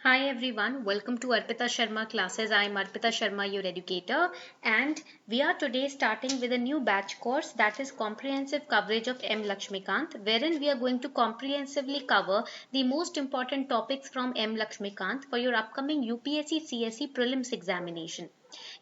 Hi everyone, welcome to Arpita Sharma classes. I am Arpita Sharma, your educator, and we are today starting with a new batch course that is comprehensive coverage of M. Lakshmikant, wherein we are going to comprehensively cover the most important topics from M. Lakshmikant for your upcoming UPSC CSE prelims examination.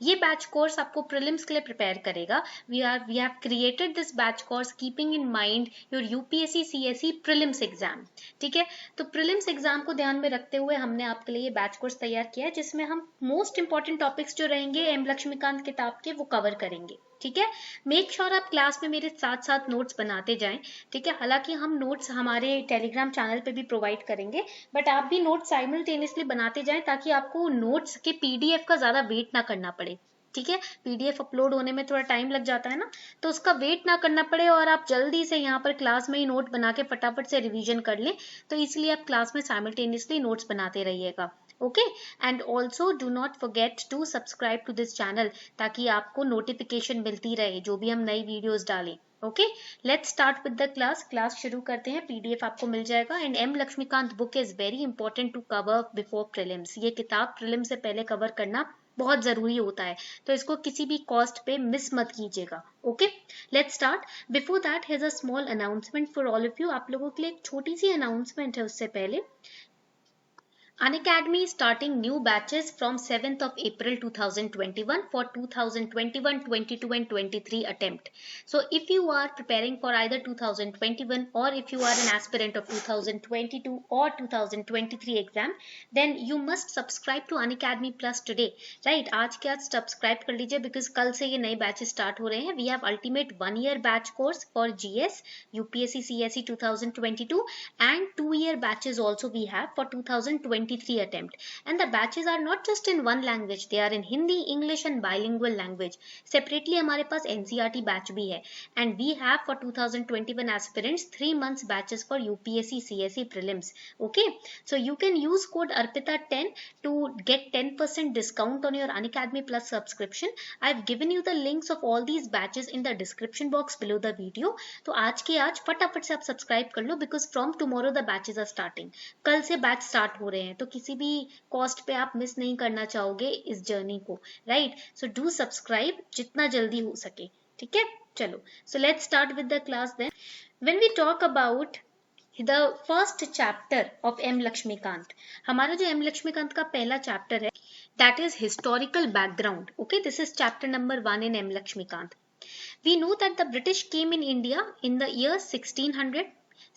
ये batch course आपको prelims के लिए prepare करेगा. We have created this batch course keeping in mind your UPSC CSE prelims exam. ठीक है, तो prelims exam को ध्यान में रखते हुए हमने आपके लिए ये बैच कोर्स तैयार किया है जिसमें हम मोस्ट इंपॉर्टेंट टॉपिक्स जो रहेंगे एम लक्ष्मीकांत किताब के वो कवर करेंगे. ठीक है, मेक श्योर आप क्लास में मेरे साथ साथ नोट्स बनाते जाएं. ठीक है, हालांकि हम नोट्स हमारे टेलीग्राम चैनल पे भी प्रोवाइड करेंगे, बट आप भी नोट्स साइमल्टेनियसली बनाते जाएं ताकि आपको नोट्स के पीडीएफ का ज्यादा वेट ना करना पड़े. ठीक है, पीडीएफ अपलोड होने में थोड़ा टाइम लग जाता है ना, तो उसका वेट ना करना पड़े और आप जल्दी से यहाँ पर क्लास में ही नोट बना के फटाफट से रिवीजन कर लें. तो इसलिए आप क्लास में साइमल्टेनियसली नोट्स बनाते रहिएगा. Okay, and also do not forget to subscribe to this channel ताकि आपको नोटिफिकेशन मिलती रहे जो भी हम नई वीडियोस डालें. Okay, let's start with the class शुरू करते हैं. पीडीएफ आपको मिल जाएगा and M Lakshmikanth book is very important to cover before prelims. ये किताब प्रीलिम से पहले कवर करना बहुत जरूरी होता है, तो इसको किसी भी कॉस्ट पे मिस मत कीजिएगा. Okay, let's start. Before that has a small announcement for all of you. आप लोगों के लिए एक छोटी सी अनाउंसमेंट है. उससे पहले Unacademy is starting new batches from 7th of April 2021 for 2021, 22 and 23 attempt. So if you are preparing for either 2021 or if you are an aspirant of 2022 or 2023 exam, then you must subscribe to Unacademy Plus today. Right? आज के आज subscribe कर लीजिए because कल से ये नए batches start हो रहे हैं. We have ultimate 1-year batch course for GS, UPSC CSE 2022 and 2-year batches also we have for 2023 attempt, and the batches are not just in one language, they are in Hindi, English and bilingual language. Separately हमारे पास NCERT batch भी है, and we have for 2021 aspirants 3 months batches for UPSC CSE prelims. Okay, so you can use code ARPITA10 to get 10% discount on your Unacademy Plus subscription. I've given you the links of all these batches in the description box below the video. तो आज के आज फटाफट से आप subscribe कर लो because from tomorrow the batches are starting. कल से बैच स्टार्ट हो रहे हैं, तो किसी भी कॉस्ट पे आप मिस नहीं करना चाहोगे इस जर्नी को. राइट, सो डू सब्सक्राइब जितना जल्दी हो सके. ठीक है, चलो, so let's start with the class then. When we talk about the first chapter of M Lakshmikanth, हमारा जो एम लक्ष्मीकांत का पहला चैप्टर है that is historical background. Okay, this is chapter number 1 in M Lakshmikanth. We know that the British came in India in the year 1600.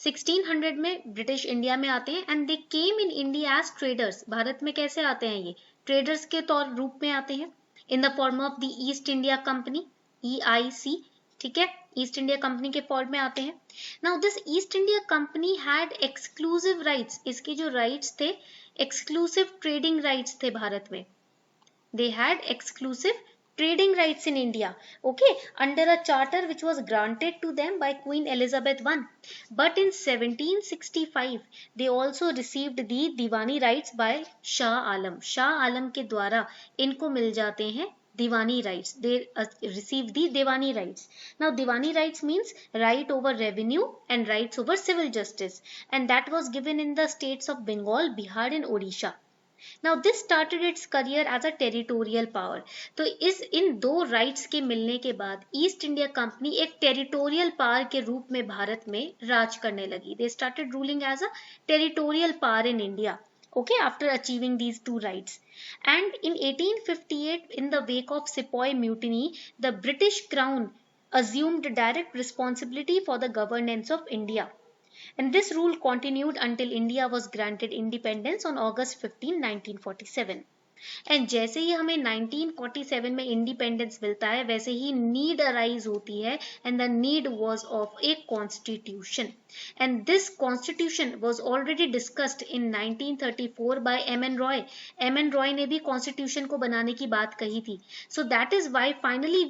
1600 में British India में आते हैं and they came in India as traders. Bharat में कैसे आते हैं? ये traders के तौर रूप में आते हैं in the form of the East India company, EIC. ठीक है, ईस्ट इंडिया कंपनी के फॉर्म में आते हैं. Now this east India company had exclusive rights. इसके जो राइट्स थे, एक्सक्लूसिव ट्रेडिंग राइट्स थे भारत में. They had exclusive trading rights in India, okay, under a charter which was granted to them by Queen Elizabeth I. But in 1765 they also received the Diwani rights by Shah Alam. Shah Alam के द्वारा इनको मिल जाते हैं Diwani rights. They receive the Diwani rights. Now Diwani rights means right over revenue and rights over civil justice, and that was given in the states of Bengal, Bihar and Odisha. Now this started its career as a territorial power. तो इन दो rights के मिलने के बाद east India company एक territorial power के रूप में भारत में राज करने लगी. They started ruling as a territorial power in India. Okay, after achieving these two rights. And in 1858, in the wake of Sepoy Mutiny, the British Crown assumed direct responsibility for the governance of India. And this rule continued until India was granted independence on August 15, 1947. And जैसे ही हमें 1947 में independence मिलता है वैसे ही need arise होती है, and the need was of a constitution. And this constitution was already discussed in 1934 by M.N. Roy. M.N. Roy ने भी कॉन्स्टिट्यूशन को बनाने की बात कही थी. So that is why finally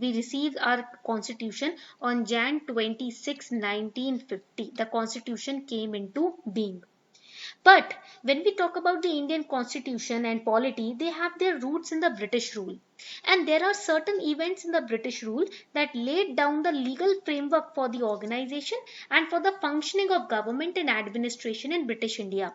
we receive our constitution on Jan 26, 1950. The constitution came into being. But when we talk about the Indian constitution and polity, they have their roots in the British rule. And there are certain events in the British rule that laid down the legal framework for the organization and for the functioning of government and administration in British India.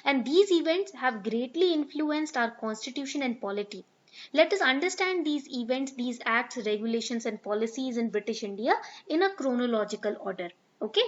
And these events have greatly influenced our constitution and polity. Let us understand these events, these acts, regulations and policies in British India in a chronological order. Okay.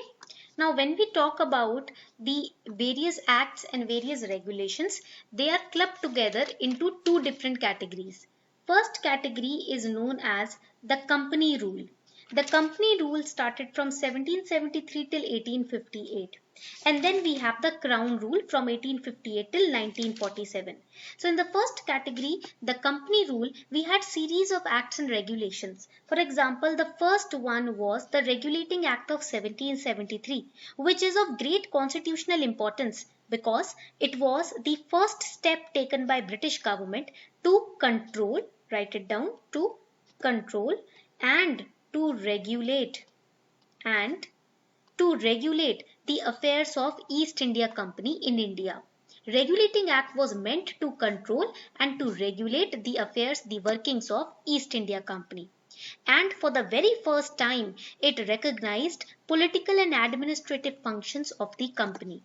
Now when we talk about the various acts and various regulations, they are clubbed together into two different categories. First category is known as the company rule. The company rule started from 1773 till 1858. And then we have the crown rule from 1858 till 1947. So in the first category, the company rule, we had series of acts and regulations. For example, the first one was the Regulating Act of 1773, which is of great constitutional importance because it was the first step taken by British government to control, write it down, to control and to regulate the affairs of East India Company in India. Regulating Act was meant to control and to regulate the affairs, the workings of East India Company. And for the very first time, it recognized political and administrative functions of the company.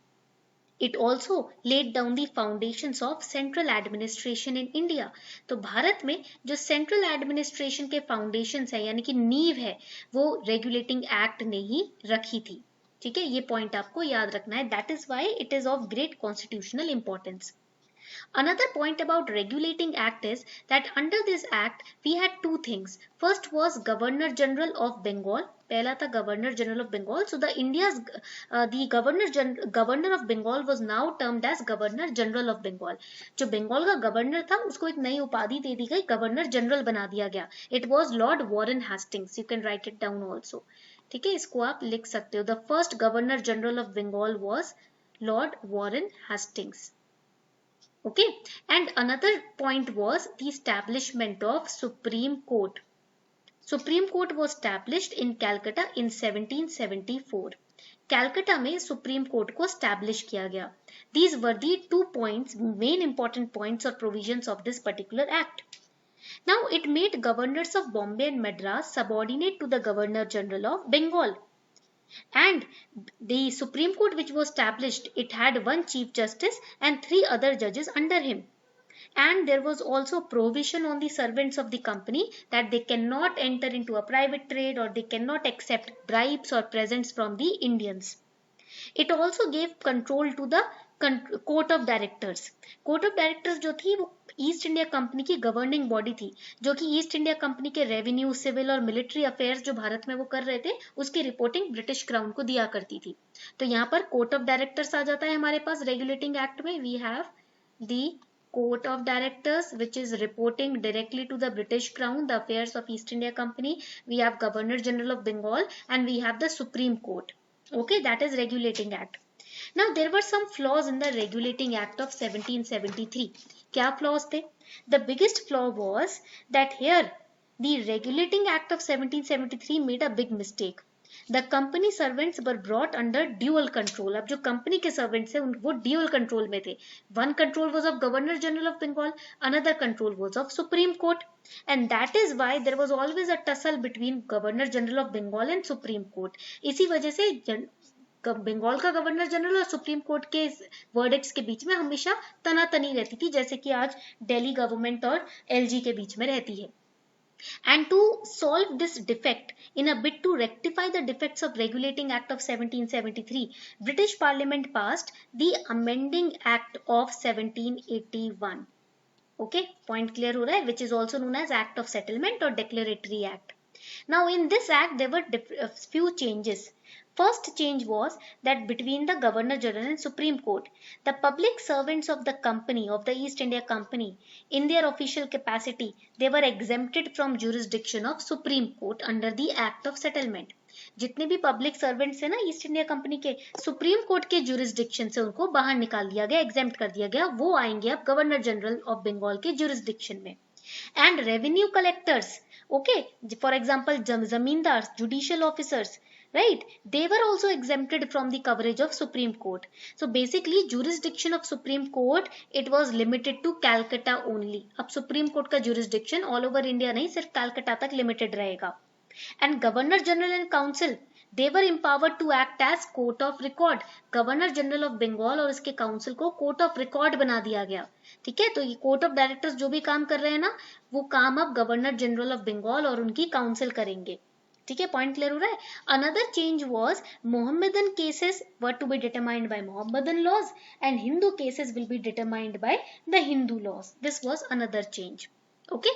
It also laid down the foundations of central administration in India. तो भारत में जो central administration के foundations है यानी कि नींव है वो regulating act ने ही रखी थी. ठीक है, ये point आपको याद रखना है. That is why it is of great constitutional importance. Another point about regulating act is that under this act we had two things. First was Governor General of Bengal. पहला था Governor General of Bengal. So the Governor of Bengal was now termed as Governor General of Bengal. जो बंगाल का governor था उसको एक नई उपाधि दे दी गई, गवर्नर जनरल बना दिया गया. It was Lord Warren Hastings. You can write it down also. ठीक है, इसको आप लिख सकते हो. The first Governor General of Bengal was Lord Warren Hastings. Okay, and another point was the establishment of Supreme Court. Supreme Court was established in Calcutta in 1774. Calcutta में Supreme Court को establish किया गया. These were the 2 points, main important points or provisions of this particular act. Now it made governors of Bombay and Madras subordinate to the Governor General of Bengal. And the Supreme Court which was established, it had one Chief Justice and 3 other judges under him. And there was also provision on the servants of the company that they cannot enter into a private trade or they cannot accept bribes or presents from the Indians. It also gave control to the court of directors. Court of directors जो थी वो east India company की governing body थी जो कि east India company के revenue, civil और military affairs जो भारत में वो कर रहे थे उसकी रिपोर्टिंग ब्रिटिश क्राउन को दिया करती थी. तो यहाँ पर कोर्ट ऑफ डायरेक्टर्स आ जाता है हमारे पास रेगुलेटिंग एक्ट में. We have the Court of Directors which is reporting directly to the British Crown the affairs of East India Company. We have Governor General of Bengal and we have the Supreme Court. Okay, that is Regulating Act. Now there were some flaws in the Regulating Act of 1773. क्या flaws थे? The biggest flaw was that here the Regulating Act of 1773 made a big mistake. The company servants were brought under dual control. अब जो company के servants हैं वो dual control में थे. One control was of Governor General of Bengal, another control was of Supreme Court, and that is why there was always a tussle between Governor General of Bengal and Supreme Court. इसी वजह से बंगाल का governor general और supreme court के verdicts के बीच में हमेशा तनातनी रहती थी जैसे कि आज दिल्ली गवर्नमेंट और एलजी के बीच में रहती है. And to solve this defect, in a bid to rectify the defects of Regulating Act of 1773, British Parliament passed the Amending Act of 1781. Okay, point clear हो रहा है, which is also known as Act of Settlement or Declaratory Act. Now in this act there were a few changes. First change was that between the Governor General and Supreme Court, the public servants of the company, of the East India Company, in their official capacity, they were exempted from jurisdiction of Supreme Court under the Act of Settlement. जितने भी public servants है ना east India company के, supreme court के jurisdiction से उनको बाहर निकाल दिया गया, एग्जेम्प्ट कर दिया गया. वो आएंगे अब गवर्नर जनरल ऑफ बंगाल के जुरिस्डिक्शन में. And revenue collectors, okay, for example zamindars, judicial officers, right, they were also exempted from the coverage of Supreme Court. So basically jurisdiction of Supreme Court, it was limited to Calcutta only. अब Supreme Court का jurisdiction all over India नहीं, सिर्फ Calcutta तक limited रहेगा. And Governor General and Council, They were empowered to act as court of record. Governor general of Bengal और इसके council को court of record बना दिया गया. ठीक है, तो ये कोर्ट ऑफ डायरेक्टर्स जो भी काम कर रहे हैं ना, वो काम अब गवर्नर जनरल ऑफ बंगाल और उनकी काउंसिल करेंगे. ठीक है, पॉइंट क्लियर हो रहा है. Another change was Mohammedan cases were to be determined by Mohammedan laws and Hindu cases will be determined by the Hindu laws. This was another change. Okay,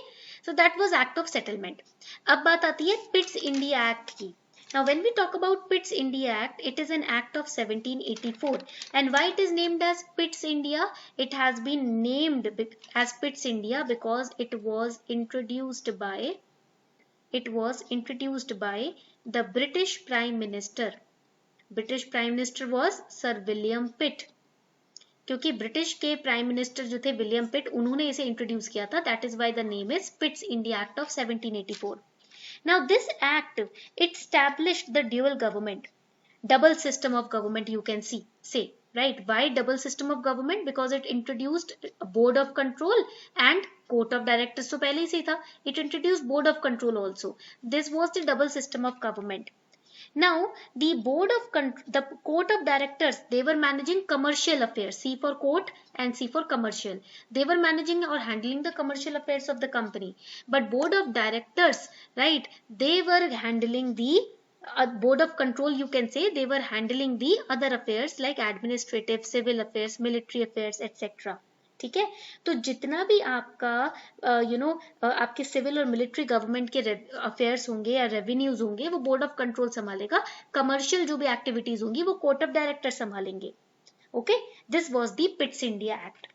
so that was act of settlement. अब बात आती है Pitt's India act की. Now when we talk about Pitt's India Act, it is an act of 1784. And why it is named as Pitt's India? It has been named as Pitt's India because it was introduced by the British Prime Minister. British Prime Minister was Sir William Pitt. क्योंकि British के prime minister जो थे William पिट, उन्होंने इसे introduce किया था. That is why the name is पिट्स India act of 1784. Now this act, it established the dual government, double system of government, you can say, right? Why double system of government? Because it introduced a board of control and court of directors. So पहले से था, it introduced board of control also. This was the double system of government. Now the the court of directors, they were managing commercial affairs. C for court and C for commercial. They were managing or handling the commercial affairs of the company. But board of directors, right, they were handling the board of control, you can say, they were handling the other affairs like administrative, civil affairs, military affairs, etc. ठीक है, तो जितना भी आपका आपके civil और military government के affairs होंगे या रेवेन्यूज होंगे, वो बोर्ड ऑफ कंट्रोल संभालेगा. कमर्शियल जो भी एक्टिविटीज होंगी वो कोर्ट ऑफ डायरेक्टर संभालेंगे. Okay, this was the Pitt's India act.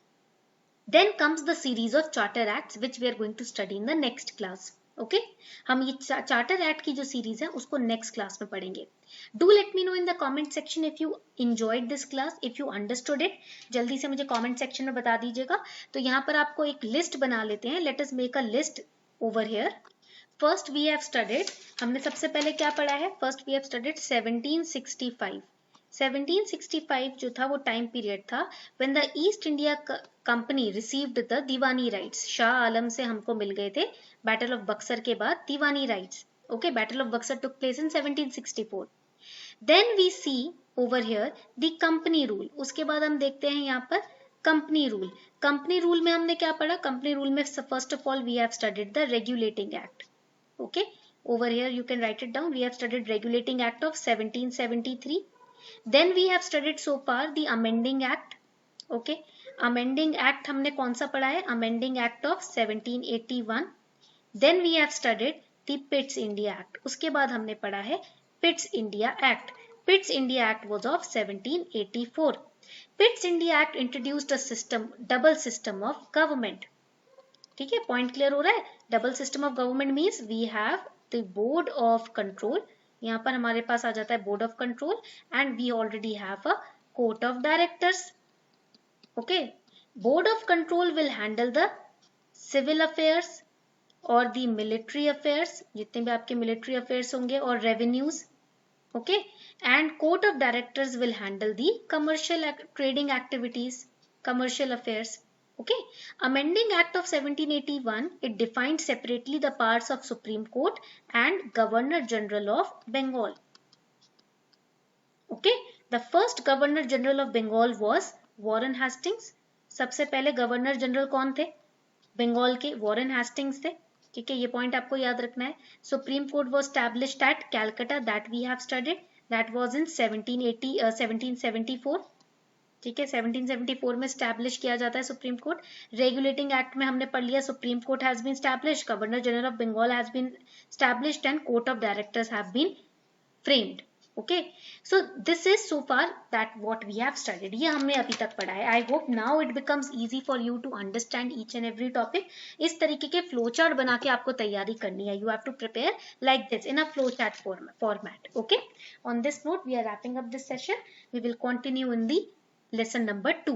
Then comes the series of charter acts which we are going to study in the next class. Okay, हम ये charter act की जो series है उसको next class में पढ़ेंगे. Do let me know in the comment section if you enjoyed this class, if you understood it. जल्दी से मुझे कमेंट सेक्शन में बता दीजिएगा. तो यहाँ पर आपको एक लिस्ट बना लेते हैं. Let us make a list over here. First we have studied, हमने सबसे पहले क्या पढ़ा है? First we have studied 1765. 1765 जो था वो टाइम पीरियड था when the East India Company received the Diwani rights. Shah Alam से हमको मिल गए थे बैटल ऑफ बक्सर के बाद Diwani rights. Okay, battle of Buxar took place in 1764. Then we see over here the company rule. उसके बाद हम देखते हैं यहाँ पर कंपनी रूल. कंपनी रूल में हमने क्या पढ़ा? कंपनी रूल में first of all we have studied the regulating act. Okay, over here you can write it down. We have studied regulating act of 1773. Then we have studied so far the amending act. Okay, amending act हमने कौन सा पढ़ा है? amending act of 1781. Then we have studied the Pitt's India Act. उसके बाद हमने पढ़ा है Pitt's India Act. Pitt's India Act was of 1784. Pitt's India Act introduced a system, double system of government. ठीक है, पॉइंट क्लियर हो रहा है? Double system of government means we have the board of control. यहाँ पर हमारे पास आ जाता है board of control and we already have a court of directors. Okay, board of control will handle the civil affairs और the military affairs, जितने भी आपके मिलिट्री अफेयर्स होंगे, और revenues. Okay, and court of directors will handle the commercial trading activities, commercial affairs. Okay, amending act of 1781, it defined separately the powers of Supreme Court and Governor General of Bengal. Okay, the first Governor General of Bengal was Warren Hastings. सबसे पहले governor general कौन थे बंगाल के? Warren Hastings थे. ठीक है, ये point आपको याद रखना है. Supreme court was established at Calcutta, that we have studied, that was in 1774. ठीक है, 1774 में स्टैब्लिश किया जाता है सुप्रीम कोर्ट. रेगुलेटिंग एक्ट में हमने पढ़ लिया supreme court has been establish, governor general of Bengal has been established and court of directors have been framed. Okay, so this is so far that what we have studied. ये हमने अभी तक पढ़ा है. I hope now it becomes easy for you to understand each and every topic. इस तरीके के flow chart बना के आपको तैयारी करनी है. You have to prepare like this in a flow chart format. Okay, on this note we are wrapping up this session. We will continue in the lesson number 2.